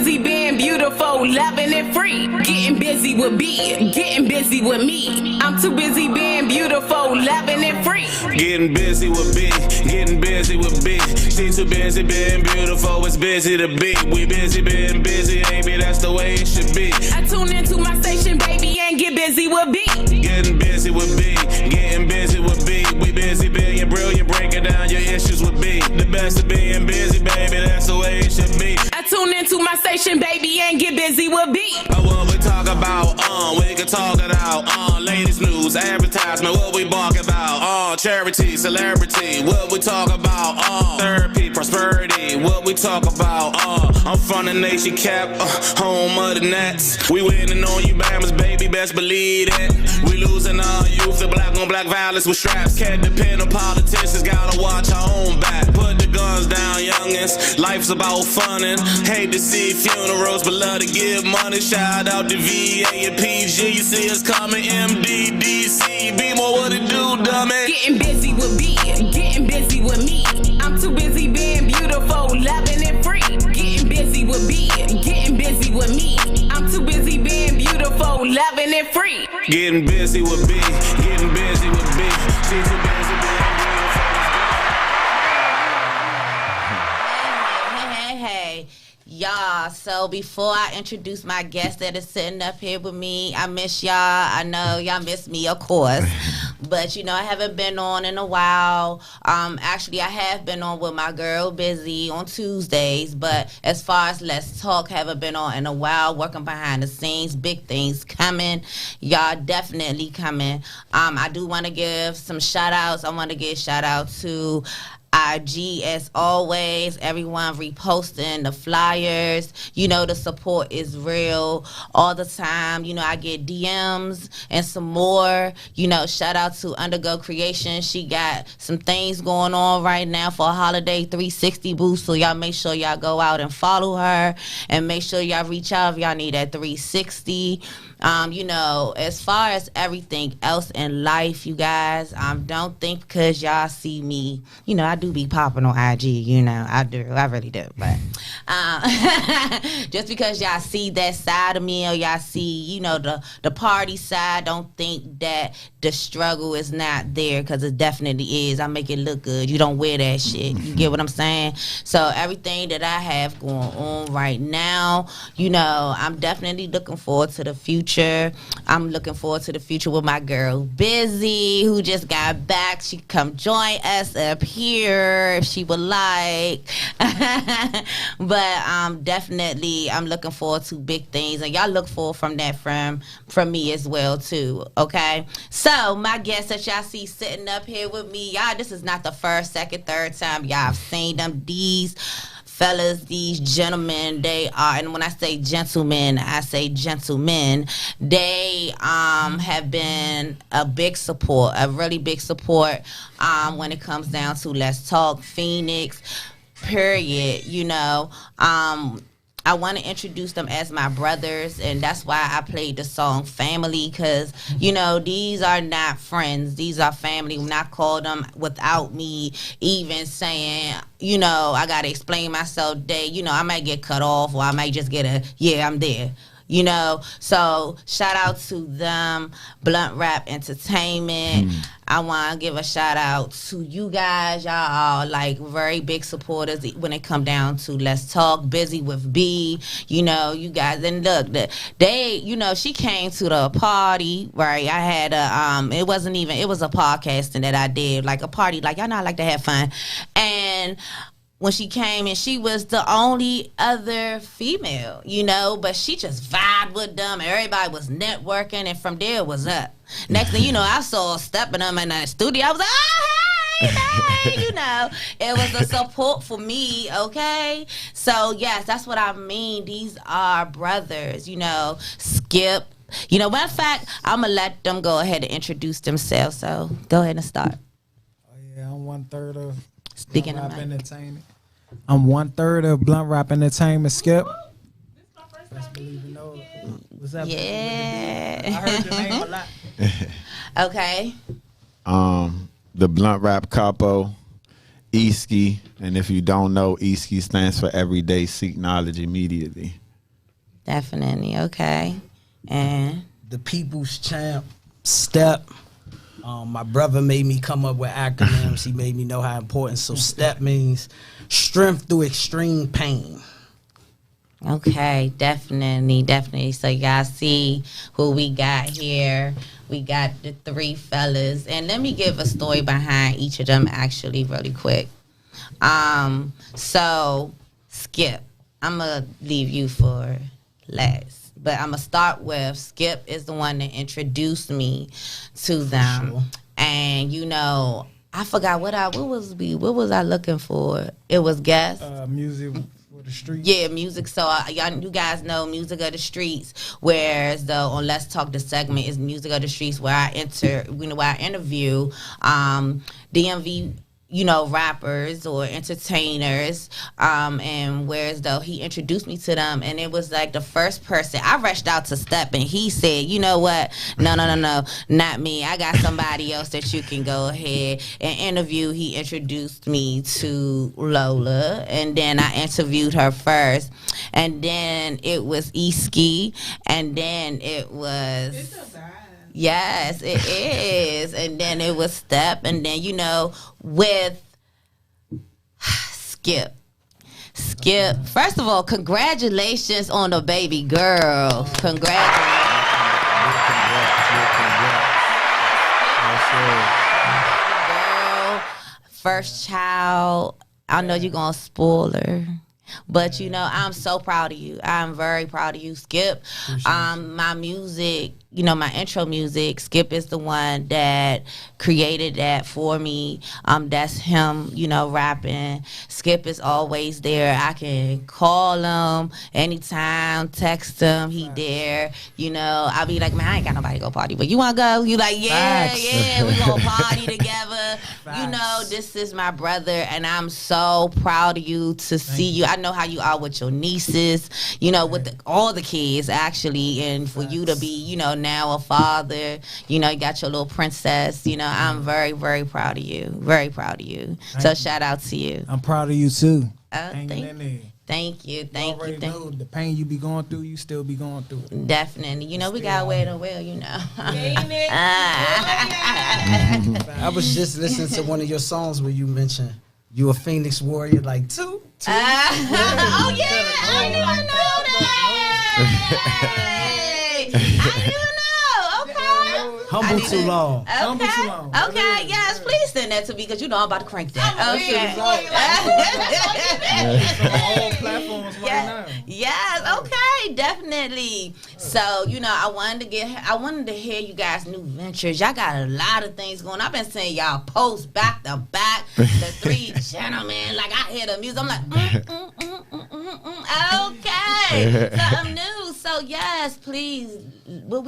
busy being beautiful, loving and free. Getting busy with B, getting busy with me. I'm too busy being beautiful, loving and free. Getting busy with B, getting busy with B. She too busy being beautiful, it's busy to be. We busy being busy, baby, that's the way it should be. I tune into my station, baby, and get busy with B. Getting busy with B, getting busy with B. We busy being brilliant, breaking down your issues with B. The best of being busy, baby, that's the way it should be. I tune into my station, baby, and get busy with B. What we talk about, we can talk it out. Ladies news, advertisement, what we bark about. Charity, celebrity, what we talk about. Therapy, prosperity, what we talk about. I'm from the nation cap, home of the Nets. We winning on you, Bammers, baby, best believe it. We losing our youth, the black on black violence with straps. Can't depend on politicians, gotta watch our own back. Put the guns down, youngins. Life's about funnin'. Hate to see funerals, but love to give money. Shout out to VA and PG. You see us coming, MDDC. Be more what it do, dummy. Getting busy with B, getting busy with me. I'm too busy being beautiful, loving and free. Getting busy with B, getting busy with me. I'm too busy being beautiful, loving and free. Getting busy with B, getting busy with B. She's too busy being Hey, y'all, so before I introduce my guest that is sitting up here with me, I miss y'all. I know y'all miss me, of course. But, you know, I haven't been on in a while. Actually, I have been on with my girl Buzy on Tuesdays. But as far as Let's Talk, haven't been on in a while, working behind the scenes. Big things coming. Y'all definitely coming. I do want to give some shout-outs. I want to give shout-out to IG as always, everyone reposting the flyers. You know, the support is real all the time. You know, I get DMs and some more. You know, shout out to Undergo Creation. She got some things going on right now for a holiday 360 boost. So y'all make sure y'all go out and follow her, and make sure y'all reach out if y'all need that 360. You know, as far as everything else in life, you guys, don't think because y'all see me, you know, I do be popping on IG, you know, I really do, but just because y'all see that side of me, or y'all see, you know, the party side, don't think that the struggle is not there, because it definitely is. I make it look good. You don't wear that shit. You get what I'm saying? So everything that I have going on right now, you know, I'm definitely looking forward to the future. I'm looking forward to the future with my girl Buzy, who just got back. She come join us up here if she would like. But definitely I'm looking forward to big things, and y'all look forward from that from me as well too. Okay, so my guests that y'all see sitting up here with me, y'all, this is not the first, second, third time y'all have seen them. These fellas, these gentlemen, they are, and when I say gentlemen, I say gentlemen, they have been a big support, a really big support when it comes down to Let's Talk Phoenix, period. You know, I want to introduce them as my brothers, and that's why I played the song Family, because, you know, these are not friends. These are family. When I call them without me even saying, you know, I got to explain myself, you know, I might get cut off, or I might just get yeah, I'm there. You know, so shout out to them, Blunt Rap Entertainment. I want to give a shout out to you guys. Y'all are like very big supporters when it come down to Let's Talk. Busy with B, you know, you guys. And look, they, you know, she came to the party, right? I had it was a podcasting that I did, like a party, like y'all know I like to have fun. And when she came, and she was the only other female, you know, but she just vibed with them. Everybody was networking, and from there it was up. Next thing you know, I saw stepping them in the studio. I was like, oh, hey, you know, it was a support for me, okay? So, yes, that's what I mean. These are brothers, you know, Skip. You know, matter of fact, I'm going to let them go ahead and introduce themselves. So, go ahead and start. Oh, yeah, I'm 1/3 of Speaking Blunt of Rap Entertainment. I'm 1/3 of Blunt Rap Entertainment. Skip. Best believe you know it. What's up? Yeah. I heard your name a lot. Okay. The Blunt Rap Capo, Eski, and if you don't know, Eski stands for Everyday Seek Knowledge Immediately. Definitely. Okay. And The people's champ, Step. My brother made me come up with acronyms. He made me know how important. So STEP means strength through extreme pain. okay, definitely. So y'all see who we got here. We got the three fellas, and let me give a story behind each of them actually really quick. So Skip, I'm gonna leave you for last, but I'm gonna start with Skip is the one that introduced me to them, sure. and I forgot what was I looking for? It was guest. Music for the streets. Yeah, music. So you guys know Music of the Streets. Whereas though on Let's Talk, the segment is Music of the Streets, where I interview DMV rappers or entertainers, and whereas though he introduced me to them, and it was like the first person I rushed out to Step, and he said, you know what, no, not me, I got somebody else that you can go ahead and interview. He introduced me to Lola, and then I interviewed her first, and then it was Eski, and then it was yes, it is. And then it was Step. And then, with Skip. First of all, congratulations on the baby girl. Congratulations. Girl, first child. I know you're going to spoil her. But I'm so proud of you. I'm very proud of you, Skip. My music, my intro music, Skip is the one that created that for me. That's him, rapping. Skip is always there. I can call him anytime, text him. He there. I'll be like, man, I ain't got nobody to go party, but you want to go? You like, yeah, we gonna party together. This is my brother, and I'm so proud of you to see you. I know how you are with your nieces, with all the kids actually, and for you to be, now a father, you got your little princess. I'm very, very proud of you. Very proud of you. So shout out to you. I'm proud of you too. Thank you. Know the pain you be going through, you still be going through it. Definitely. We got way to well, I was just listening to one of your songs where you mentioned you a Phoenix warrior, like two. Oh yeah, I didn't know that. I didn't know. Okay. Humble too long. Okay. Yes, please send that to me because I'm about to crank that. Okay. All platforms right now. Yes. Okay. Definitely. So I wanted to hear you guys' new ventures. Y'all got a lot of things going. I've been seeing y'all post back to back. The three gentlemen. Like I hear the music. I'm like, okay. Something new. So yes, please. What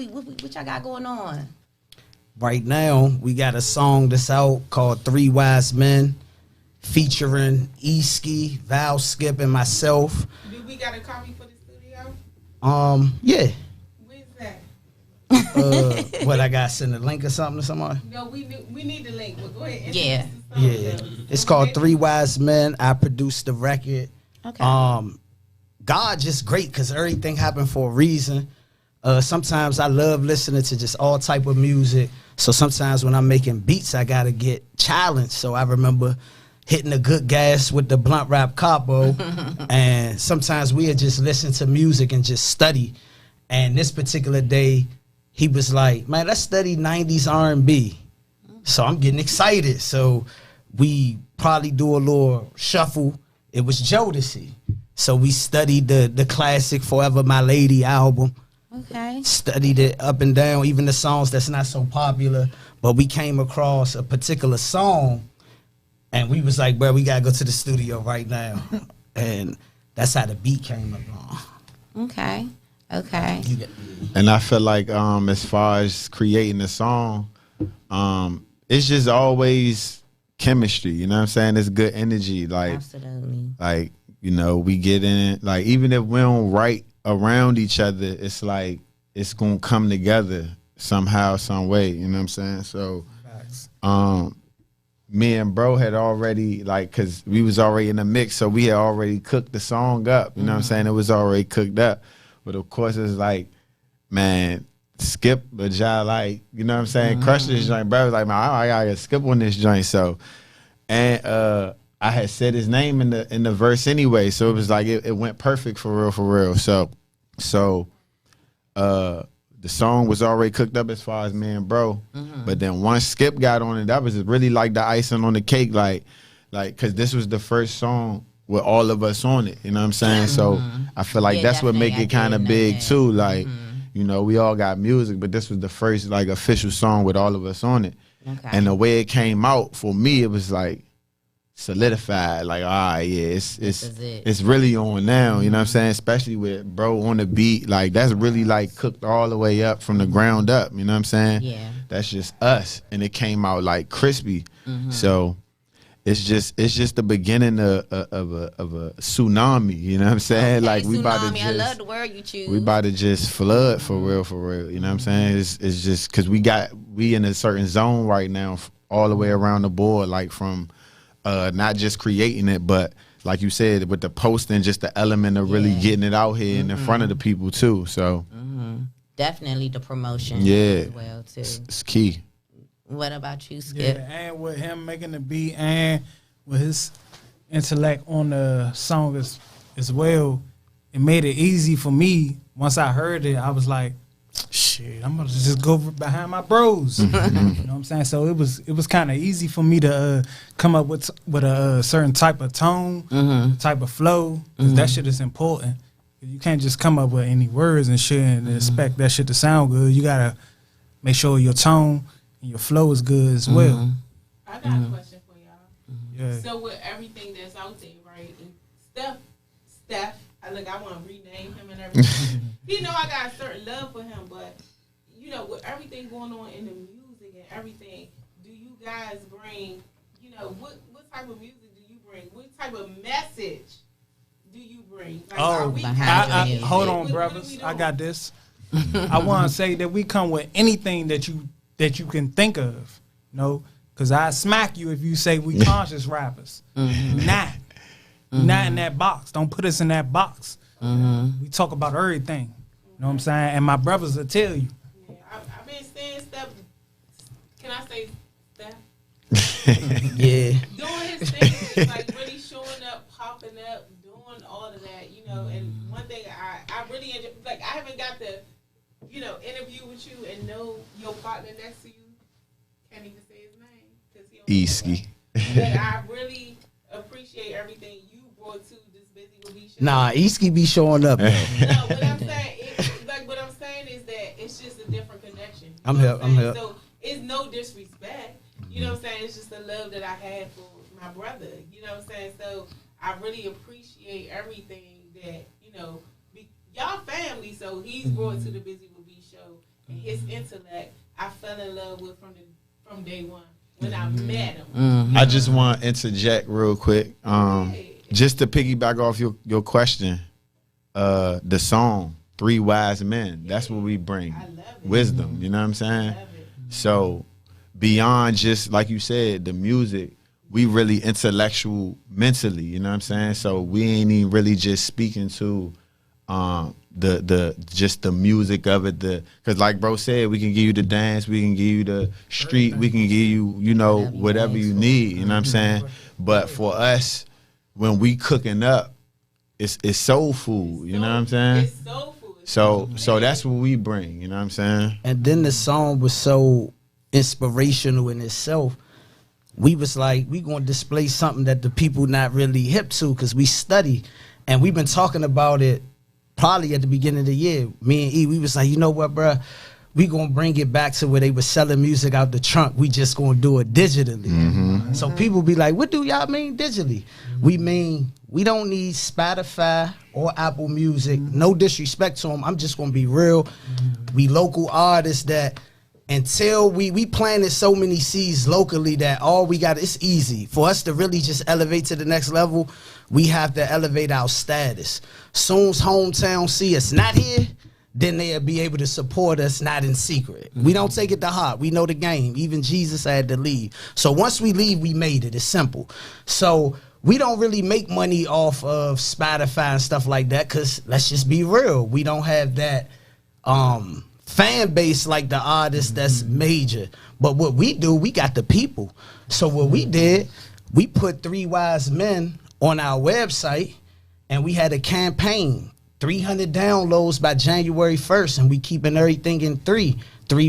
y'all got going on? Right now, we got a song that's out called Three Wise Men, featuring Eski, Vahyl, Skip, and myself. Do we got a copy for the studio? Yeah. Where's that? What I got, send a link or something to someone? No, we need the link. But go ahead. Yeah. Yeah. It's called Three Wise Men. I produced the record. Okay. God just great because everything happened for a reason. Sometimes I love listening to just all type of music. So sometimes when I'm making beats, I gotta get challenged. So I remember hitting a good gas with the Blunt Rap Capo, and sometimes we'd just listen to music and just study. And this particular day, he was like, "Man, let's study '90s R&B." So I'm getting excited. So we probably do a little shuffle. It was Jodeci. So we studied the classic Forever My Lady album. Okay. Studied it up and down, even the songs that's not so popular. But we came across a particular song, and we was like, bro, we got to go to the studio right now. And that's how the beat came along. Okay. And I feel like as far as creating a song, it's just always chemistry. You know what I'm saying? It's good energy. Like, absolutely. Like, we get in it. Like, even if we don't write around each other, it's like it's gonna come together somehow, some way. You know what I'm saying? So, me and bro had already cause we was already in the mix, so we had already cooked the song up. You know what I'm saying? It was already cooked up. But of course, it's like, man, Skip, but y'all like, you know what I'm saying? Crush this joint, bro. Like, man, I gotta skip on this joint. So, and I had said his name in the verse anyway, so it was like it went perfect for real. So, the song was already cooked up as far as me and bro, but then once Skip got on it, that was really like the icing on the cake, like, cause this was the first song with all of us on it. You know what I'm saying? So I feel like that's what make it kind of big too. Like, you know, we all got music, but this was the first like official song with all of us on it. Okay. And the way it came out for me, it was like solidified. Like, all right, yeah, it's really on now. You know what I'm saying? Especially with bro on the beat, like that's really like cooked all the way up from the ground up. You know what I'm saying? Yeah. That's just us, and it came out like crispy. So it's just the beginning of a tsunami. You know what I'm saying? Okay, like we about to tsunami, just, I love the word you choose. we about to just flood for real. You know what I'm saying? It's just because we in a certain zone right now, all the way around the board, like from not just creating it, but like you said, with the posting, just the element of really getting it out here and in front of the people too. So Definitely the promotion yeah, as well too. it's key. What about you, Skip? Yeah, and with him making the beat and with his intellect on the song as well, it made it easy for me. Once I heard it, I was like, shit, I'm gonna just go behind my bros. You know what I'm saying? So it was kind of easy for me to come up with a certain type of tone, type of flow. 'Cause that shit is important. You can't just come up with any words and shit and expect that shit to sound good. You gotta make sure your tone and your flow is good as well. I got a question for y'all. Yeah. So with everything that's out there, right? And Steph, I want to rename him and everything. You know, I got a certain love for him, but you know, with everything going on in the music and everything, do you guys bring? You know, what type of music do you bring? What type of message do you bring? Like, are we hold on, what brothers. we I doing? got this. I want to say that we come with anything that you can think of, you know, because I smack you if you say we conscious rappers. Not in that box. Don't put us in that box. We talk about everything. You know what I'm saying? And my brothers will tell you. Yeah, I've been saying stuff. Can I say stuff? Yeah. Doing his thing, like really showing up, popping up, doing all of that, you know. And one thing I really enjoy, like I haven't got to, you know, interview with you and know your partner next to you. Can't even say his name because he Eski. But I really appreciate everything you brought to this Busy with Me show. Nah, Eski be showing up. No, what I'm saying, what I'm saying is that it's just a different connection. I'm You here. know what I'm saying? here. So it's no disrespect. You know what I'm saying? It's just the love that I had for my brother. You know what I'm saying? So I really appreciate everything that, you know, y'all family. So he's brought to the Busy with Me show, and his intellect I fell in love with from day one when I met him. I just want to interject real quick, just to piggyback off your question. The song "Three Wise Men." That's what we bring. I love it. Wisdom. You know what I'm saying? I love it. So beyond just like you said, the music, we really intellectual mentally. You know what I'm saying? So we ain't even really just speaking to the just the music of it. Because like bro said, we can give you the dance, we can give you the street, we can give you, you know, whatever you need. You know what I'm saying? But for us, when we cooking up, it's soul food. You know what I'm saying? It's soul food. So that's what we bring. You know what I'm saying? And then the song was so inspirational in itself. We was like, we gonna display something that the people not really hip to, because we study, and we've been talking about it probably at the beginning of the year. Me and E, we was like, you know what, bruh? We gonna bring it back to where they were selling music out the trunk. We just gonna do it digitally. So people be like, what do y'all mean digitally? We mean we don't need Spotify or Apple Music. No disrespect to them. I'm just gonna be real. We local artists that until we planted so many seeds locally that all we got, it's easy. For us to really just elevate to the next level, we have to elevate our status. Soon as hometown see us not here, then they'll be able to support us, not in secret. We don't take it to heart. We know the game. Even Jesus had to leave. So once we leave, we made it. It's simple. So we don't really make money off of Spotify and stuff like that, because let's just be real, we don't have that fan base like the artists that's major. But what we do, we got the people. So what we did, we put 3 Wise Men on our website, and we had a campaign, 300 downloads by January 1st, and we keeping everything in 3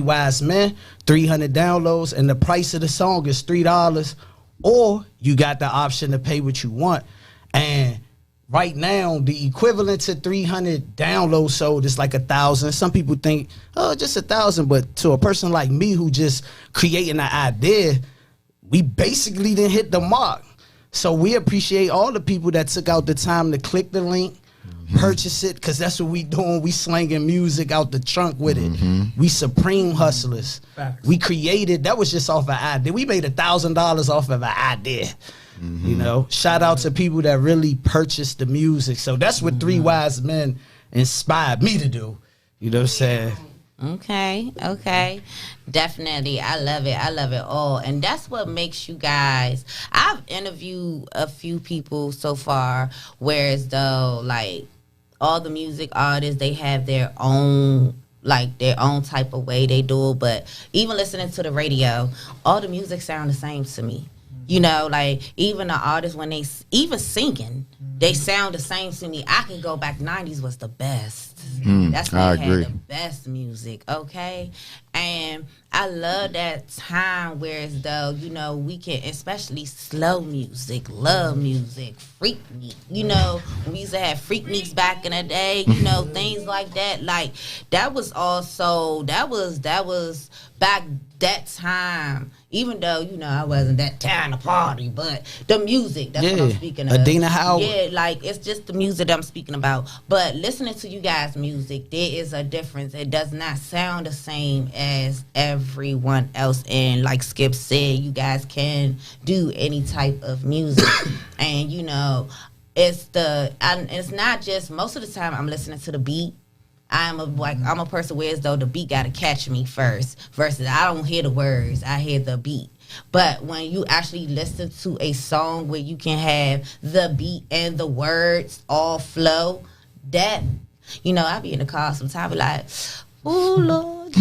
Wise Men, 300 downloads, and the price of the song is $3, or you got the option to pay what you want. And right now, the equivalent to 300 downloads sold is like 1,000. Some people think, oh, just 1,000, but to a person like me who just creating an idea, we basically didn't hit the mark. So we appreciate all the people that took out the time to click the link, purchase it, because that's what we doing. We slanging music out the trunk with it. We supreme hustlers. Facts. We created, that was just off an idea. We made $1,000 off of an idea. You know, shout out to people that really purchased the music. So that's what 3 Wise Men inspired me to do. You know what I'm saying? Okay. Definitely. I love it all. And that's what makes you guys. I've interviewed a few people so far, whereas though, like, all the music artists, they have their own, like, their own type of way they do it. But even listening to the radio, all the music sound the same to me. You know, like, even the artists, when they even singing, they sound the same to me. I can go back, 90s was the best. That's when I they agree. had the best music, okay? And I love that time where as though, you know, we can, especially slow music, love music, freaknik. You know, we used to have freakniks back in the day, you know, things like that. Like, that was also, that was back that time. Even though, you know, I wasn't that time to party, but the music, that's what I'm speaking of. Adina Howard. Yeah, like, it's just the music that I'm speaking about. But listening to you guys' music, there is a difference. It does not sound the same as everyone else. And like Skip said, you guys can do any type of music. And, you know, it's not just, most of the time I'm listening to the beat. I'm a person where as though the beat gotta catch me first, versus I don't hear the words, I hear the beat. But when you actually listen to a song where you can have the beat and the words all flow, that, you know, I be in the car sometimes like, oh Lord,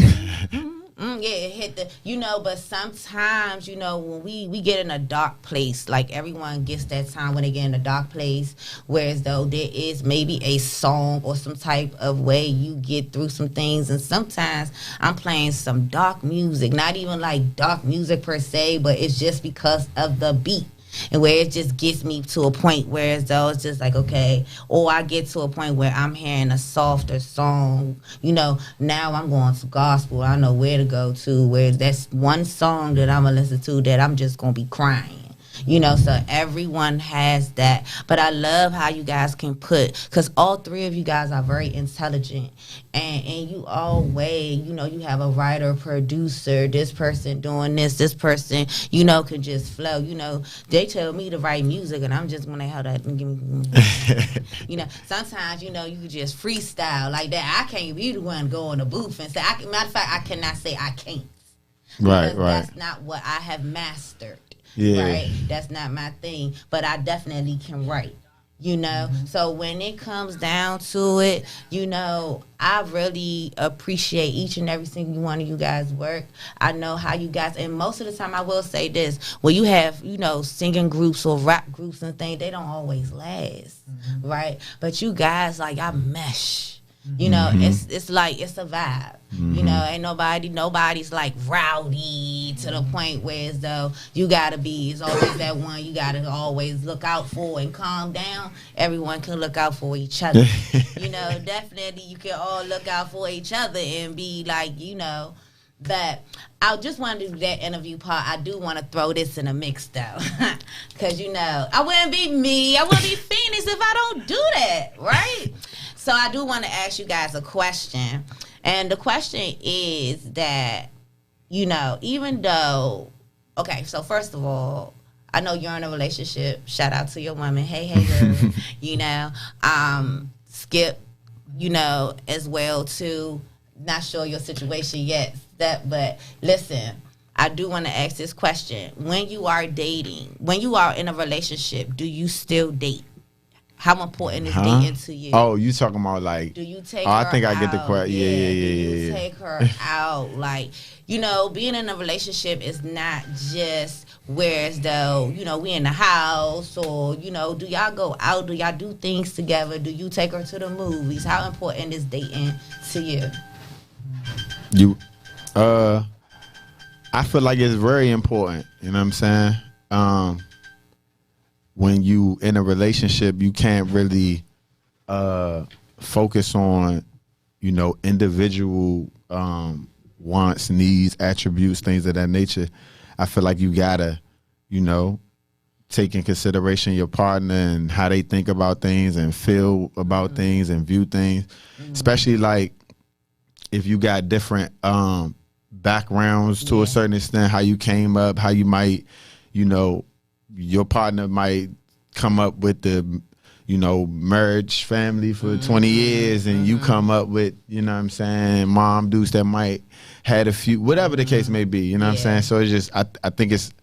yeah, it hit the, you know. But sometimes, you know, when we get in a dark place, like everyone gets that time when they get in a dark place, whereas though there is maybe a song or some type of way you get through some things. And sometimes I'm playing some dark music, not even like dark music per se, but it's just because of the beat. And where it just gets me to a point where as though it's just like, okay, or I get to a point where I'm hearing a softer song, you know, now I'm going to gospel. I know where to go to, where that's one song that I'm going to listen to that I'm just going to be crying. You know, so everyone has that. But I love how you guys can put, because all 3 of you guys are very intelligent. And you always, you know, you have a writer, producer, this person doing this person, you know, can just flow. You know, they tell me to write music, and I'm just going to have that. You know, sometimes, you know, you can just freestyle like that. I can't be the one go in the booth and say, matter of fact, I cannot say I can't. Right. That's not what I have mastered. Yeah. Right? That's not my thing. But I definitely can write, you know? So when it comes down to it, you know, I really appreciate each and every single one of you guys' work. I know how you guys, and most of the time I will say this, when you have, you know, singing groups or rap groups and things, they don't always last, right? But you guys, like, I mesh. You know, it's like, it's a vibe. You know, ain't nobody's like rowdy to the point where as though you gotta be, it's always that one you gotta always look out for and calm down. Everyone can look out for each other. You know, definitely you can all look out for each other and be like, you know. But I just want to do that interview part. I do want to throw this in a mix though, because, you know, I wouldn't be me, I wouldn't be Phoenix if I don't do that, right? So I do want to ask you guys a question. And the question is that, you know, even though, okay, so first of all, I know you're in a relationship. Shout out to your woman. Hey, girl. You know, Skip, you know, as well too. Not sure your situation yet, but listen, I do want to ask this question. When you are dating, when you are in a relationship, do you still date? How important is dating to you? Oh, you talking about like? Do you take Oh, her I think I get the out? question. Yeah. Do you take her out? Like, you know, being in a relationship is not just where as though, you know, we in the house or, you know, do y'all go out? Do y'all do things together? Do you take her to the movies? How important is dating to you? I feel like it's very important. You know what I'm saying? When you in a relationship, you can't really focus on, you know, individual wants, needs, attributes, things of that nature. I feel like you gotta, you know, take in consideration your partner and how they think about things and feel about things and view things, especially like if you got different backgrounds to a certain extent, how you came up, how you might, you know, your partner might come up with the, you know, marriage family for 20 years and you come up with, you know what I'm saying, mom dudes that might had a few, whatever the case may be, you know what I'm saying? So it's just, I think it's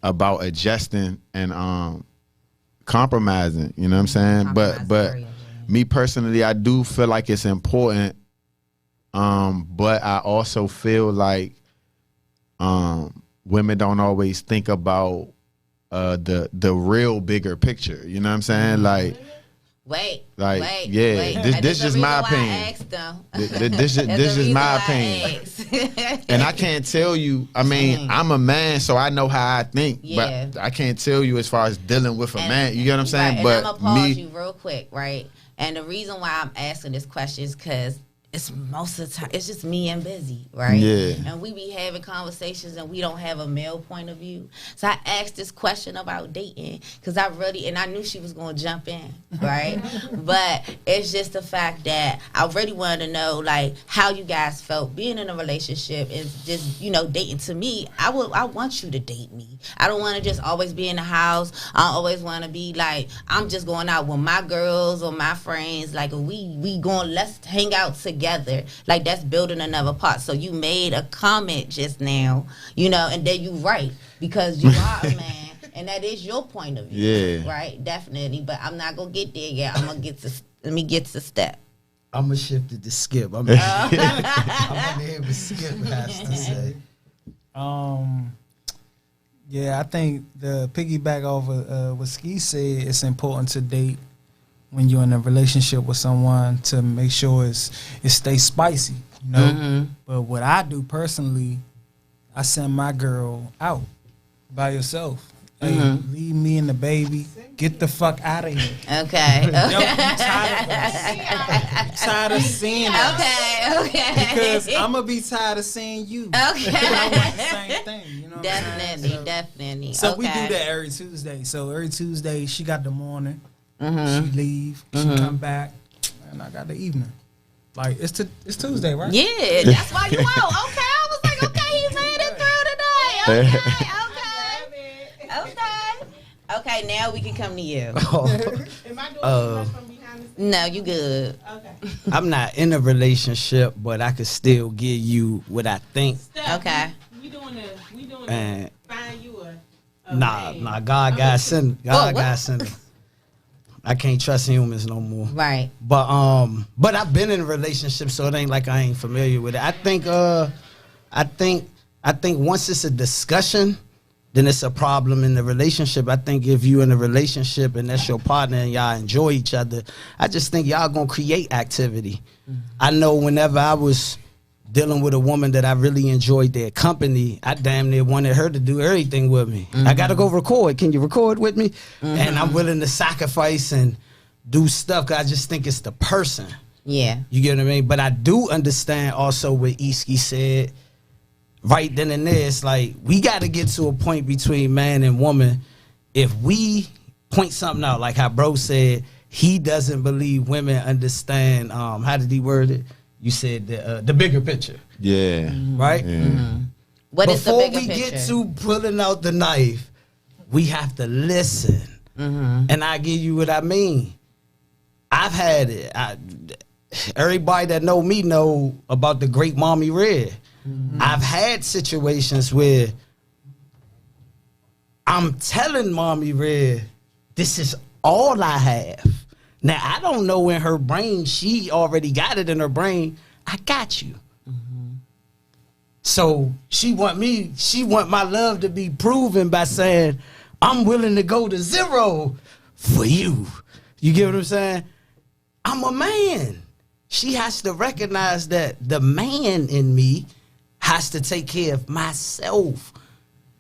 about adjusting and compromising, you know what I'm saying? But me personally, I do feel like it's important, but I also feel like women don't always think about the real bigger picture. You know what I'm saying? Like, wait. This is my opinion. This is my opinion. And I can't tell you. I mean, I'm a man, so I know how I think. Yeah. But I can't tell you as far as dealing with a man. You get what I'm saying? Right, but and I'm gonna pause you real quick, right? And the reason why I'm asking this question is because it's most of the time it's just me and Busy, right? Yeah. And we be having conversations and we don't have a male point of view. So I asked this question about dating because I knew she was gonna jump in, right? But it's just the fact that I really wanted to know like how you guys felt being in a relationship and just, you know, dating. To me, I want you to date me. I don't want to just always be in the house. I always want to be like I'm just going out with my girls or my friends. Like we going, let's hang out together. Like that's building another part. So you made a comment just now, you know, and then you right because you are a man and that is your point of view. Yeah. Right, definitely. But I'm not gonna get there yet. I'm gonna let me get to step. I'm gonna shift it to Skip. I'm gonna hear what Skip has to say. Yeah, I think the piggyback off of what Ski said, it's important to date when you're in a relationship with someone to make sure it stays spicy, you know. Mm-hmm. But what I do personally, I send my girl out by yourself. Hey, leave me and the baby. Get the fuck out of here. Okay. Yo, I'm tired of us. I'm tired of seeing us. Okay. Because I'm gonna be tired of seeing you. Okay. I want the same thing. You know what I'm saying? Definitely. So okay. we do that every Tuesday. So every Tuesday she got the morning. Mm-hmm. She leave. She come back, and I got the evening. Like it's Tuesday, right? Yeah, that's why you out. Okay, I was like, okay, he made it through today. Okay, now we can come to you. Am I doing too much from behind the scenes? No, you good. Okay. I'm not in a relationship, but I could still give you what I think. Steph, Okay. We doing Man. the find you a Nah, man. God got sent. God what? got sent. I can't trust humans no more. Right. But I've been in a relationship, so it ain't like I ain't familiar with it. I think once it's a discussion, then it's a problem in the relationship. I think if you in a relationship and that's your partner and y'all enjoy each other, I just think y'all gonna create activity. I know whenever I was dealing with a woman that I really enjoyed their company, I damn near wanted her to do everything with me. I gotta go record. Can you record with me? And I'm willing to sacrifice and do stuff because I just think it's the person. Yeah. You get what I mean? But I do understand also what Eski said. Right then and there, it's like we got to get to a point between man and woman. If we point something out, like how bro said, he doesn't believe women understand. How did he word it? You said the bigger picture. Yeah. Right? Yeah. What is the Before bigger we picture? get to pulling out the knife, we have to listen. And I give you what I mean. I've had it. Everybody that know me know about the great Mommy Red. I've had situations where I'm telling Mommy Red, this is all I have. Now, I don't know in her brain, she already got it in her brain, I got you. So she want my love to be proven by saying, I'm willing to go to zero for you. You get what I'm saying? I'm a man. She has to recognize that the man in me has to take care of myself.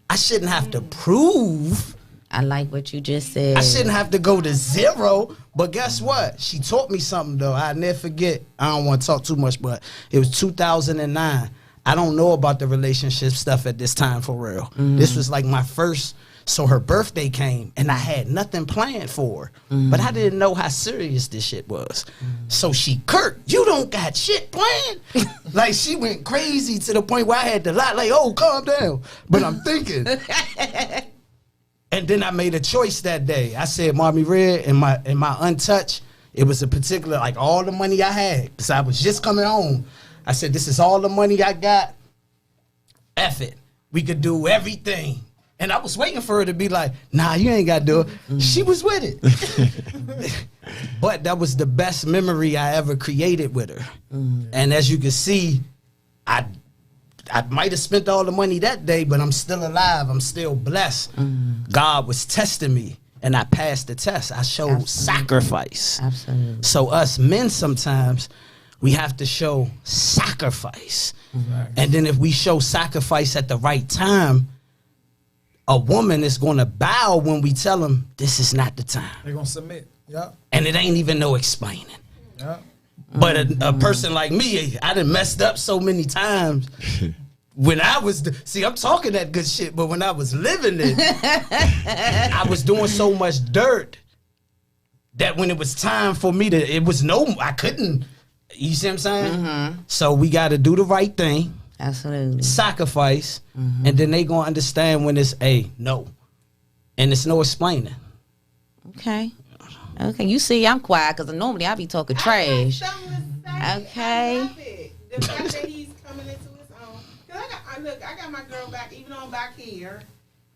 I shouldn't have to prove. I like what you just said. I shouldn't have to go to zero. But guess what? She taught me something, though. I'll never forget. I don't want to talk too much, but it was 2009. I don't know about the relationship stuff at this time for real. This was like my first. So her birthday came, and I had nothing planned for her. But I didn't know how serious this shit was. So she, Kurt, you don't got shit planned? Like, she went crazy to the point where I had to lie, like, oh, calm down. But I'm thinking. And then I made a choice that day. I said, Mommy Red, in my untouched, it was a particular, like, all the money I had, because I was just coming home. I said, this is all the money I got. F it. We could do everything. And I was waiting for her to be like, nah, you ain't got to do it. She was with it. But that was the best memory I ever created with her. And as you can see, I might have spent all the money that day, but I'm still alive. I'm still blessed. God was testing me, and I passed the test. I showed sacrifice. Absolutely. So us men sometimes, we have to show sacrifice. And then if we show sacrifice at the right time, a woman is going to bow when we tell them this is not the time. They're going to submit. Yeah. And it ain't even no explaining. Yeah. But a person like me, I done messed up so many times. When I was, see, I'm talking that good shit, but when I was living it, I was doing so much dirt that when it was time for me to, I couldn't, you see what I'm saying? So we got to do the right thing. Absolutely. Sacrifice, and then they gonna understand when it's no, and it's no explaining. Okay. You see, I'm quiet because normally I be talking trash. Okay. I love it. The fact that he's coming into his own. Cause I got my girl back, even though I'm back here.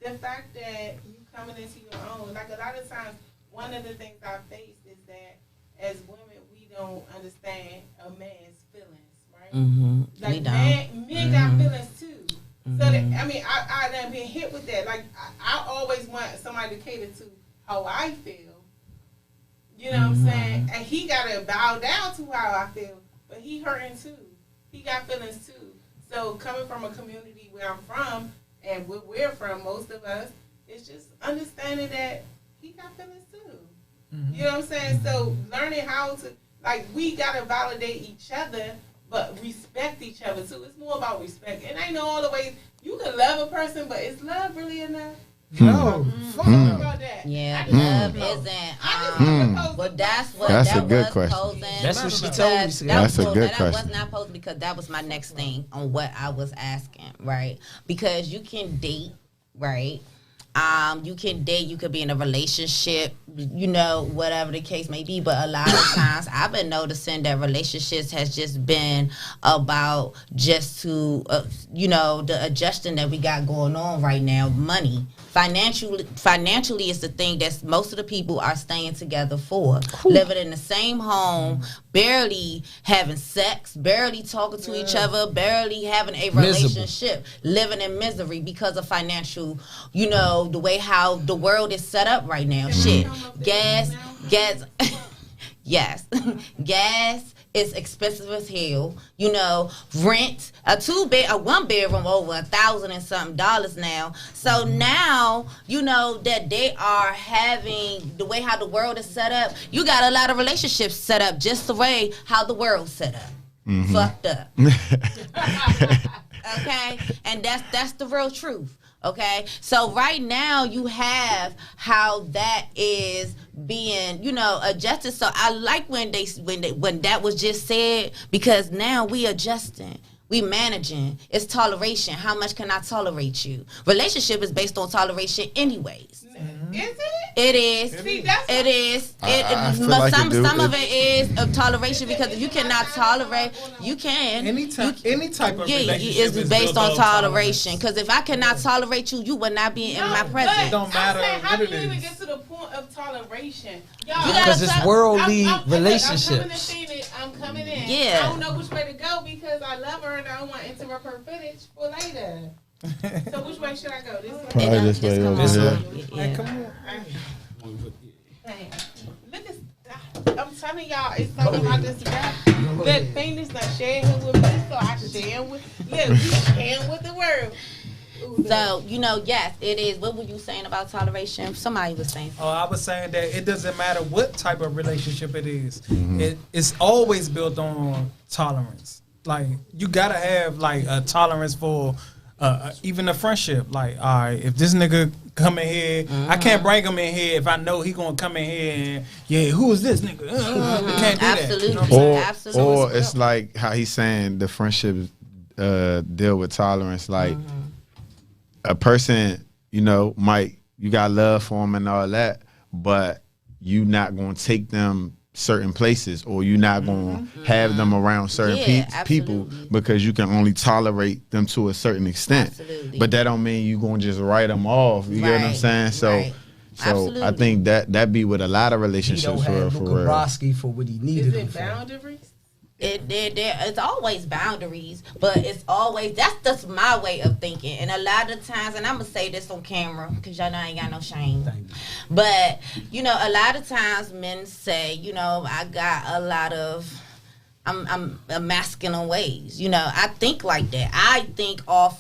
The fact that you coming into your own, like a lot of times, one of the things I face is that as women, we don't understand a man's feelings. Like men got feelings too. So that, I mean, I done been hit with that. Like I always want somebody to cater to how I feel. You know what I'm saying? And he gotta bow down to how I feel, but he hurting too. He got feelings too. So coming from a community where I'm from and where we're from, most of us, it's just understanding that he got feelings too. You know what I'm saying? So learning how to, like, we gotta validate each other. But respect each other too. It's more about respect. And I know all the ways you can love a person, but is love really enough? No. Fuck about that. Yeah, love isn't. But That's a good question. Posing. That's what she told me. That's a good That question. was not posed because that was my next thing on what I was asking, right? Because you can date, right? You can date, you could be in a relationship, you know, whatever the case may be. But a lot of times I've been noticing that relationships has just been about just to, you know, the adjusting that we got going on right now, money. Financially is the thing that most of the people are staying together for. Living in the same home, barely having sex, barely talking to each other, barely having a relationship, living in misery because of financial, you know, the way how the world is set up right now. Shit. Gas, yes. Gas is expensive as hell. You know, rent, a 1-bedroom over $1,000 and something now. So now, you know, that they are having the way how the world is set up. You got a lot of relationships set up just the way how the world's set up. Fucked up. Okay? And that's the real truth. Okay, so right now you have how that is being, you know, adjusted. So I like when that was just said, because now we adjusting. We managing. It's toleration. How much can I tolerate you? Relationship is based on toleration anyways. Is it? It is. See, that's It is. I feel But like some it do. of it is of toleration because if you cannot tolerate, you can. Any type of Yeah, relationship it's based built on toleration. Because if I cannot tolerate you, you would not be in my But presence. don't matter I'm saying, how what do it you even is. get to the point of toleration? Because it's worldly relationships. I'm coming in. Yeah. I don't know which way to go because I love her and I don't want to interrupt her footage for later. So which way should I go? This way? Probably this way Just over come here. on. Yeah. Come on. Dang. Look at, I'm telling y'all, it's something about this rap. That thing is not sharing with me, so I share with. Yeah, we sharing with the world. Ooh, So, yes, it is. What were you saying about toleration? Somebody was saying. Oh, I was saying that it doesn't matter what type of relationship it is. It's always built on tolerance. Like you gotta have like a tolerance for even a friendship. Like, all right, if this nigga come in here, I can't bring him in here if I know he gonna come in here and who is this nigga? Can't do Absolutely. that. You know what I'm saying? Absolutely. Or it's like how he's saying the friendship deal with tolerance. Like a person, you got love for him and all that, but you not gonna take them certain places or you're not gonna have them around certain people absolutely. because you can only tolerate them to a certain extent. Absolutely. But that don't mean you gonna just write them off. You get what I'm Right, saying? So. right. So I Absolutely. think that be with a lot of He don't relationships for real, have for Luka real. Brosky for what he needed is him it for. boundaries? It's always boundaries, but it's always that's just my way of thinking. And a lot of times, and I'm gonna say this on camera because y'all know I ain't got no shame. Thank you. But a lot of times men say, I got a lot of I'm masculine ways. I think like that. I think off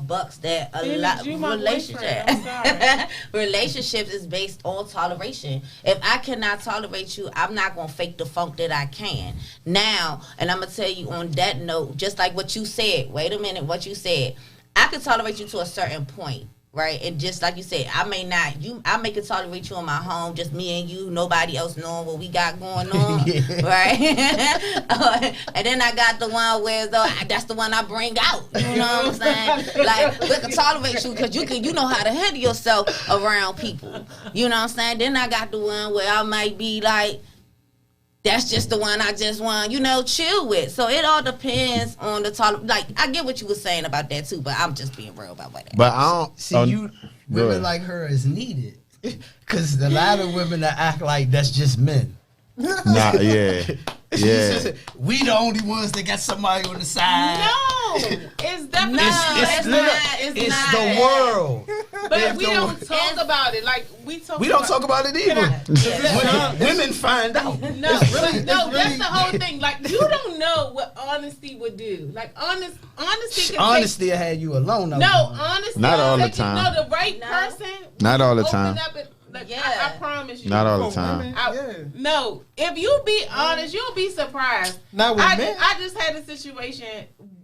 bucks that a Damn it, lot you my relationship boyfriend. I'm sorry. relationships is based on toleration. If I cannot tolerate you, I'm not gonna fake the funk that I can. Now, and I'm gonna tell you on that note, just like what you said. Wait a minute, what you said. I can tolerate you to a certain point. Right, and just like you said, I may can tolerate you in my home, just me and you, nobody else knowing what we got going on, right? And then I got the one where that's the one I bring out. You know what I'm saying? Like we can tolerate you because you know how to handle yourself around people. You know what I'm saying? Then I got the one where I might be like, that's just the one I just want, chill with. So it all depends on the tolerance. Like, I get what you were saying about that too, but I'm just being real about that. But I don't See, go women ahead. like her is needed. Because a lot of women that act like that's just men. Nah, yeah. We the only ones that got somebody on the side. No, it's definitely It's not. the world. But we don't talk about it. Like we talk. We don't talk about it either. Can Women find out. No, that's the whole thing. Like you don't know what honesty would do. Like honesty. Honesty will have you alone. Honesty. Not all the let you time. know the right person. Not all the open time. up and, like, Yeah. I promise you. Not all the time. No, if you be honest, you'll be surprised. Not with men. I just had a situation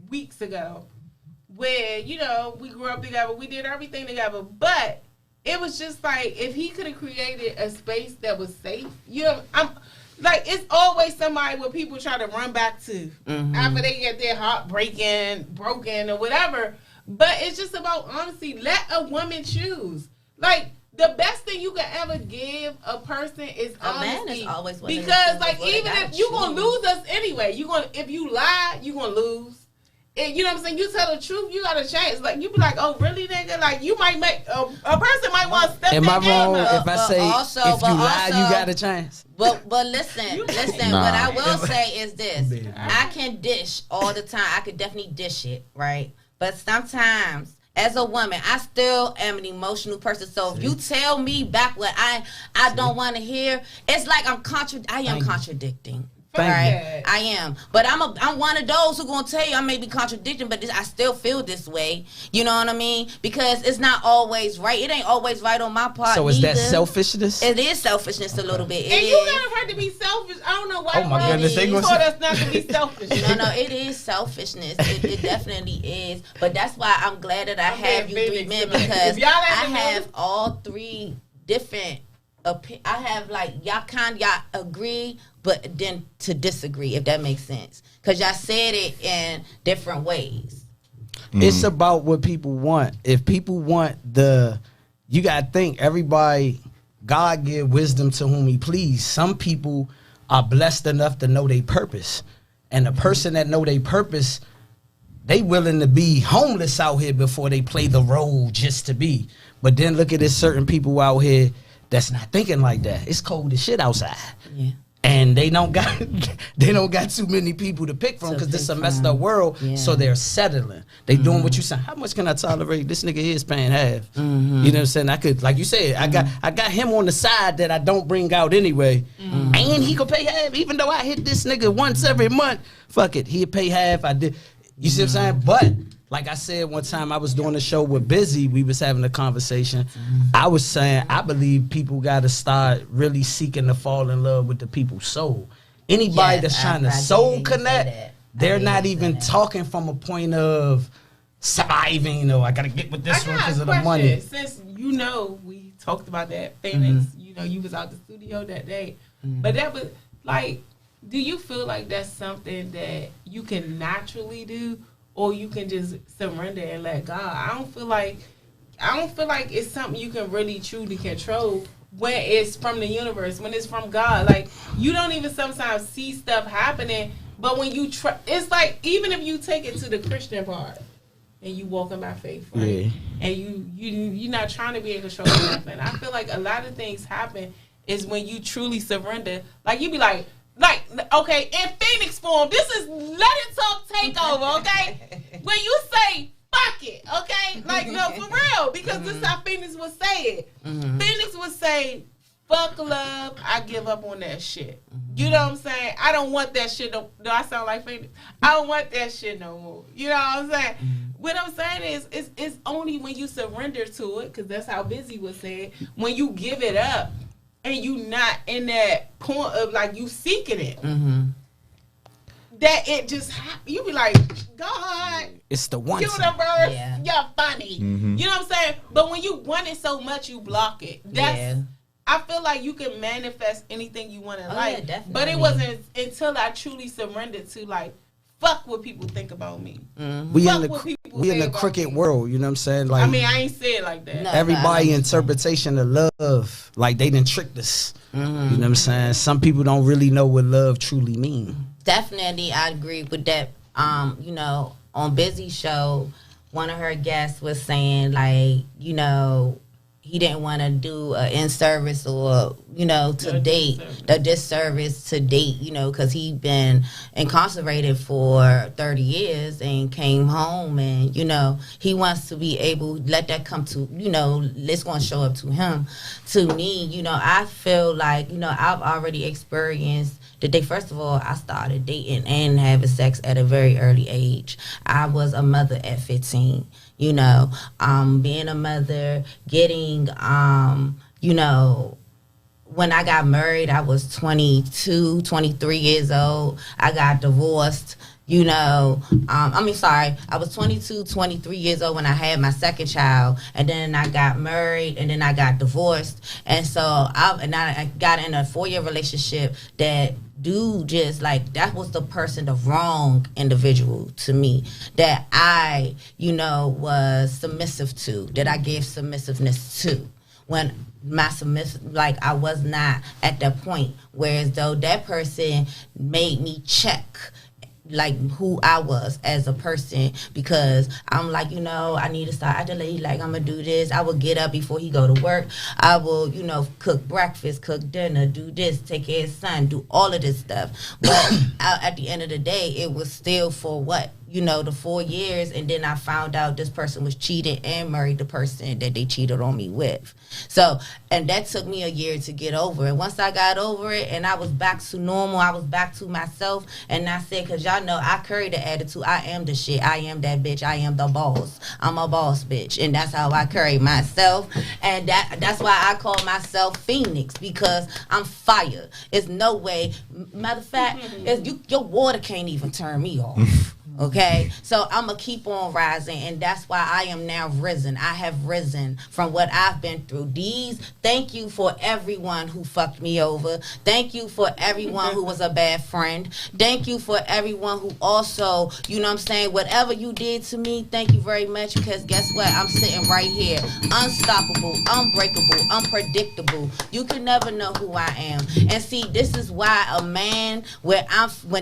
weeks ago where we grew up together, we did everything together, but it was just like if he could have created a space that was safe. I'm like it's always somebody where people try to run back to after they get their heart broken or whatever. But it's just about honesty. Let a woman choose. Like. The best thing you can ever give a person is honesty. Man is always willing to because, choose like, what they even gotta if you're gonna choose. lose us anyway, if you lie, you're gonna lose. And you know what I'm saying? You tell the truth, you got a chance. Like you be like, oh really, nigga? Like you might make a person might want to step. Am I wrong if I say also- if you but lie, also- you got a chance? But listen. Nah. What I will say is this: I can dish all the time. I could definitely dish it, right? But sometimes, as a woman, I still am an emotional person. So if you tell me back what I don't want to hear, it's like I am contradicting. Right, I am, but I'm one of those who gonna tell you I may be contradicting, but I still feel this way. You know what I mean? Because it's not always right. It ain't always right on my part. So is that either. Selfishness? It is selfishness a little bit. And you never heard to be selfish. I don't know why. Oh my goodness, they you gonna taught us not to be selfish. No, it is selfishness. It definitely is. But that's why I'm glad that I have you three men because If y'all I ever have know- all three different. I have like y'all agree, but then to disagree, if that makes sense. Because y'all said it in different ways. It's about what people want. If people want you gotta think everybody, God give wisdom to whom he please. Some people are blessed enough to know their purpose. And the person that know their purpose, they willing to be homeless out here before they play the role just to be. But then look at this certain people out here that's not thinking like that. It's cold as shit outside. Yeah. And they don't got too many people to pick from because this is a messed up world. Yeah. So they're settling. They doing what you saying. How much can I tolerate? This nigga is paying half. You know what I'm saying? I could, like you said, I got him on the side that I don't bring out anyway. And he could pay half, even though I hit this nigga once every month. Fuck it, he'd pay half. I did. You see what I'm saying? But like I said one time, I was doing a show with Buzy. We was having a conversation. I was saying I believe people got to start really seeking to fall in love with the people's soul. Anybody that's trying to soul connect, they're not even talking from a point of surviving. You know, I got to get with this one because of the money. Since we talked about that Phoenix, you was out the studio that day, but that was like, do you feel like that's something that you can naturally do? Or you can just surrender and let God. I don't feel like it's something you can really truly control when it's from the universe, when it's from God. Like, you don't even sometimes see stuff happening, but when you try, it's like, even if you take it to the Christian part and you walking by faith, right? Yeah. And you're not trying to be in control of nothing. I feel like a lot of things happen is when you truly surrender. Like, you be like, okay, in Phoenix form, this is let it talk takeover, okay? When you say fuck it, okay? Like, no, for real, because this is how Phoenix would say it. Phoenix would say, fuck love, I give up on that shit. You know what I'm saying? I don't want that shit. Do I sound like Phoenix? I don't want that shit no more. You know what I'm saying? What I'm saying is, it's only when you surrender to it, because that's how Buzy would say it, when you give it up, and you not in that point of like you seeking it, that it just happen. You be like, God, it's the one universe, you're funny. You know what I'm saying? But when you want it so much, you block it. I feel like you can manifest anything you want in life. Yeah, but it wasn't until I truly surrendered to like, fuck what people think about me. We in the crooked world, you know what I'm saying? Like, I mean, I ain't say it like that. No, everybody interpretation of love, like they done tricked us. You know what I'm saying? Some people don't really know what love truly means. Definitely, I agree with that. On Buzy's show, one of her guests was saying like, he didn't want to do an in-service or, to date, the disservice to date, because he'd been incarcerated for 30 years and came home and, he wants to be able to let that come to, it's going to show up to him. To me, I feel like, I've already experienced the day. First of all, I started dating and having sex at a very early age. I was a mother at 15. Being a mother, getting, when I got married, I was 22, 23 years old. I got divorced, I was 22, 23 years old when I had my second child, and then I got married, and then I got divorced. And so I got in a 4-year relationship that dude just like, that was the person, the wrong individual to me that I, was submissive to, that I gave submissiveness to. When my submissive, like I was not at that point, whereas though that person made me check like who I was as a person, because I'm like, I need to start acting like I'm gonna do this. I will get up before he go to work. I will, cook breakfast, cook dinner, do this, take care of his son, do all of this stuff. But at the end of the day, it was still for what? The 4 years, and then I found out this person was cheated and married the person that they cheated on me with. So, and that took me a year to get over it. Once I got over it and I was back to normal, I was back to myself, and I said, because y'all know I carry the attitude, I am the shit, I am that bitch, I am the boss. I'm a boss bitch, and that's how I carry myself, and that's why I call myself Phoenix, because I'm fire. It's no way, matter of fact, your water can't even turn me off. Okay, so I'm gonna keep on rising, and that's why I am now risen. I have risen from what I've been through. Thank you for everyone who fucked me over. Thank you for everyone who was a bad friend. Thank you for everyone who also, you know what I'm saying, whatever you did to me, thank you very much, because guess what? I'm sitting right here, unstoppable, unbreakable, unpredictable. You can never know who I am. And see, this is why a man, when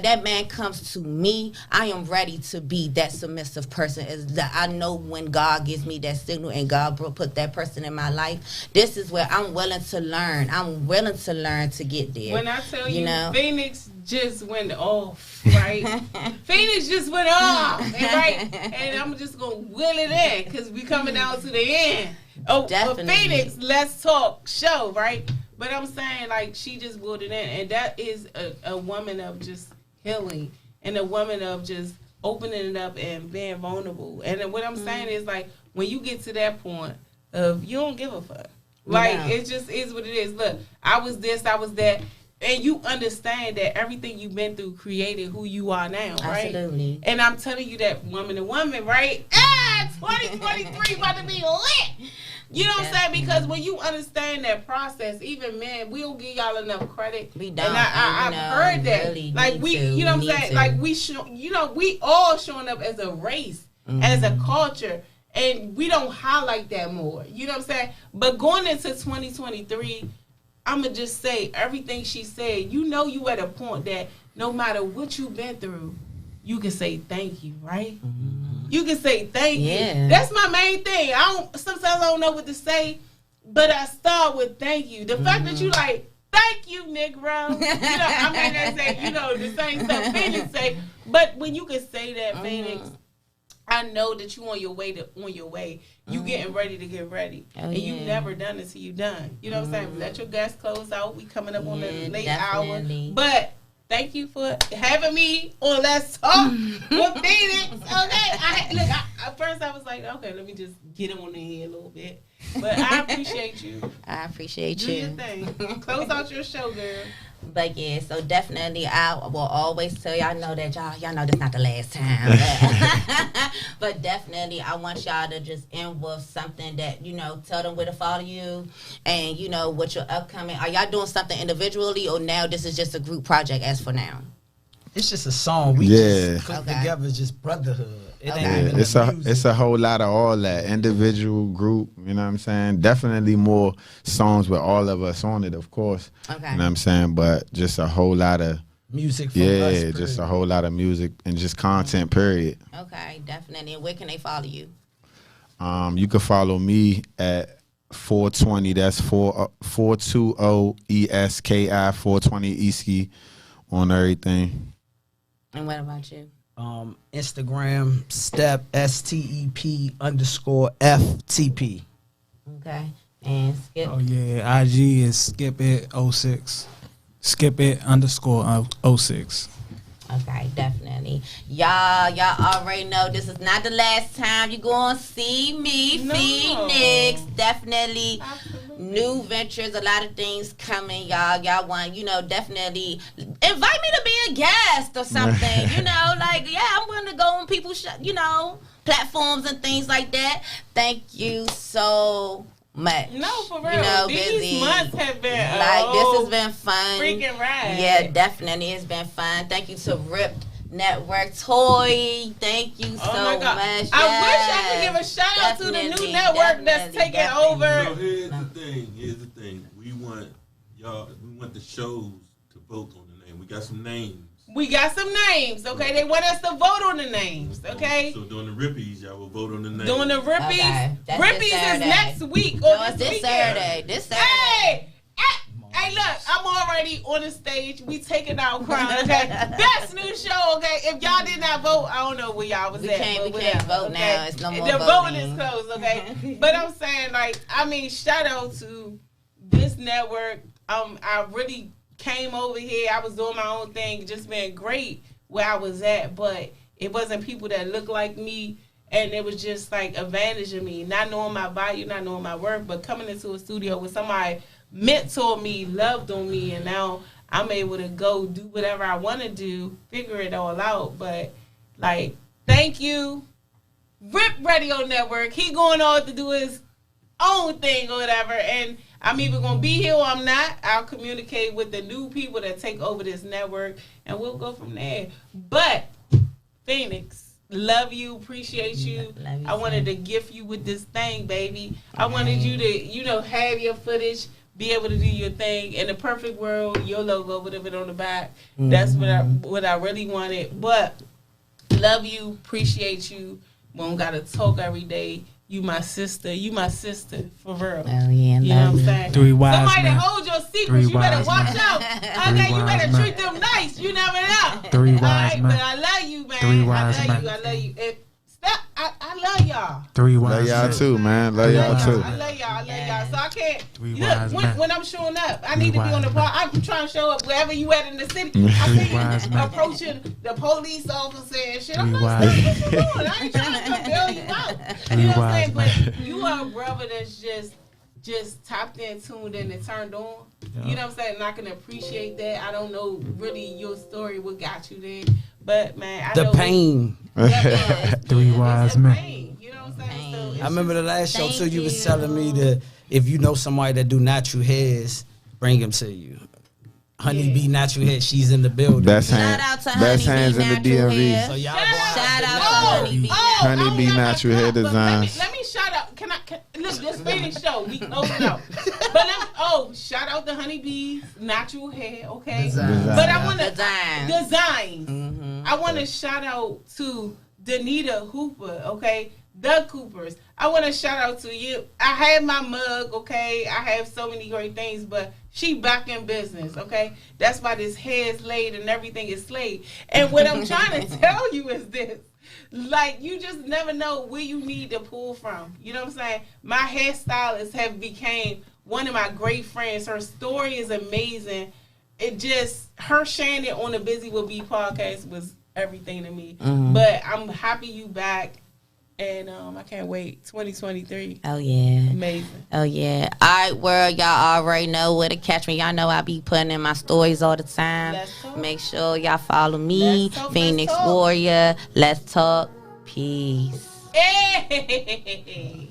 that man comes to me, I am ready to be that submissive person. Is that I know when God gives me that signal and God put that person in my life, this is where I'm willing to learn. I'm willing to learn to get there. When I tell you, know? Phoenix just went off, right? Phoenix just went off, right? And I'm just going to will it in because we coming down to the end. Oh, Definitely. But Phoenix, let's talk show, right? But I'm saying, like, she just willed it in. And that is a woman of just healing and a woman of just opening it up and being vulnerable. And then what I'm saying is, like, when you get to that point of you don't give a fuck. Like, it just is what it is. Look, I was this, I was that. And you understand that everything you've been through created who you are now, right? Absolutely. And I'm telling you that woman to woman, right? 2023 about to be lit. You know what I'm saying? Because when you understand that process, even men, we don't give y'all enough credit. We don't. And I've heard that. Really like we, you know what I'm saying? Like we all showing up as a race, as a culture, and we don't highlight that more. You know what I'm saying? But going into 2023, I'ma just say everything she said. You know, you at a point that no matter what you've been through, you can say thank you, right? You can say thank you. That's my main thing. Sometimes I don't know what to say, but I start with thank you. The fact that you like, thank you, Negro. You know, I mean, they say, you know, the same stuff Phoenix say. But when you can say that, Phoenix, I know that you on your way. You getting ready to get ready. And you never done it till you done. You know what I'm saying? Let your gas close out. We coming up on the late hour. But thank you for having me on Let's Talk with Phoenix. Okay. At first I was like, okay, let me just get him on the head a little bit. But I appreciate you. I appreciate Do you. your thing. Close out your show, girl. But yeah, so definitely I will always tell y'all know that y'all know this not the last time. But definitely I want y'all to just end with something that, you know, tell them where to follow you and, you know, what your upcoming. Are y'all doing something individually or now this is just a group project as for now? It's just a song. We just put together, just brotherhood. It ain't even it's a whole lot of all that individual, group. You know what I'm saying? Definitely more songs with all of us on it, of course. Okay. You know what I'm saying? But just a whole lot of music. From us, just a whole lot of music and just content. Period. Okay, definitely. And where can they follow you? You can follow me at 420. That's 420 ESKI 420 Eski on everything. And what about you? Instagram step STEP_FTP. Okay. And Skip. Oh yeah, IG is skip it 06. Skip it _06. Okay, definitely. Y'all already know this is not the last time you're going to see me, Phoenix. Definitely. Absolutely. New ventures, a lot of things coming, y'all. Y'all want, you know, definitely invite me to be a guest or something. You know, like, yeah, I'm going to go on people's, you know, platforms and things like that. Thank you so much. No, for real. You know, These Busy. months have been like this has been fun. Freaking ride. Yeah, definitely, it's been fun. Thank you to Rip Network Toy. Thank you so much. I wish I could give a shout out to the new network that's taking over. So here's the thing. We want the shows to vote on the name. We got some names. Okay? They want us to vote on the names, okay? So during the Rippies, y'all will vote on the names. During the Rippies, okay. Rippies is next week. No, it's this Saturday. Hey, look, I'm already on the stage. We taking our crown, okay? Best new show, okay? If y'all did not vote, I don't know where y'all was at. We can't vote now. It's no more the voting. voting is closed, okay? But I'm saying, like, I mean, shout out to this network. I really came over here. I was doing my own thing, just being great where I was at, but it wasn't people that looked like me, and it was just like advantage of me, not knowing my value, not knowing my worth, but coming into a studio with somebody mentored me, loved on me, and now I'm able to go do whatever I want to do, figure it all out. But like Thank you. Rip Radio Network. He going on to do his own thing or whatever. And I'm either going to be here or I'm not. I'll communicate with the new people that take over this network. And we'll go from there. But, Phoenix, love you. Appreciate you. Love you I wanted to gift you with this thing, baby. I wanted you to, have your footage. Be able to do your thing. In the perfect world, your logo would have been on the back. That's what I really wanted. But love you, appreciate you. We don't gotta talk every day. You my sister for real. Oh yeah, you know what I'm saying? Three wise Somebody men. that hold your secrets, you better wise watch men. out. Okay, you better treat them nice. You never know. Three All wise right, men. but I love you, man. Three wise men. I love you. I love y'all. Three Love wise y'all men. too, man. Love y'all too. I love y'all. So I can't. Three Look, wise men. when I'm showing up, I Three need to be wise on the men. part. I'm trying to show up wherever you at in the city. Three I wise see you men. approaching the police officer and shit. I'm Three like, wise what you doing? I ain't trying to bail you out. Three You know what I'm wise saying? men. But you are a brother that's just tapped in, tuned in, and turned on. You know what I'm saying? And I can appreciate that. I don't know really your story, what got you there. But, man, I The know pain. Three wise men. pain. You know what I'm saying? So it's I remember the last show Thank too. You was you. telling me that if you know somebody that do natural hairs, bring him to you. Honeybee Natural Hair, she's in the building. Best Shout hand, out to best Honeybee hands in the Natural DMV. Hair. So y'all Shout out to Oh, Honeybee. Honeybee I don't Natural got Hair my- but Designs. Let me shout out. Can look this Phoenix show? We close it out. Shout out to Honeybee's Natural Hair. Okay, Design. but I want to Design. designs. I want to shout out to Danita Hooper. Okay, the Coopers. I want to shout out to you. I have my mug. Okay, I have so many great things, but she back in business. Okay, that's why this hair is laid and everything is slayed. And what I'm trying to tell you is this. Like, you just never know where you need to pull from. You know what I'm saying? My hairstylist have became one of my great friends. Her story is amazing. It just, her sharing it on the Busy Will Be podcast was everything to me. But I'm happy you back. And I can't wait. 2023. Oh yeah. Amazing. Oh yeah. All right, world, y'all already know where to catch me. Y'all know I be putting in my stories all the time. Let's talk. Make sure y'all follow me, Let's talk, Phoenix let's talk. Warrior. Let's talk. Peace. Hey!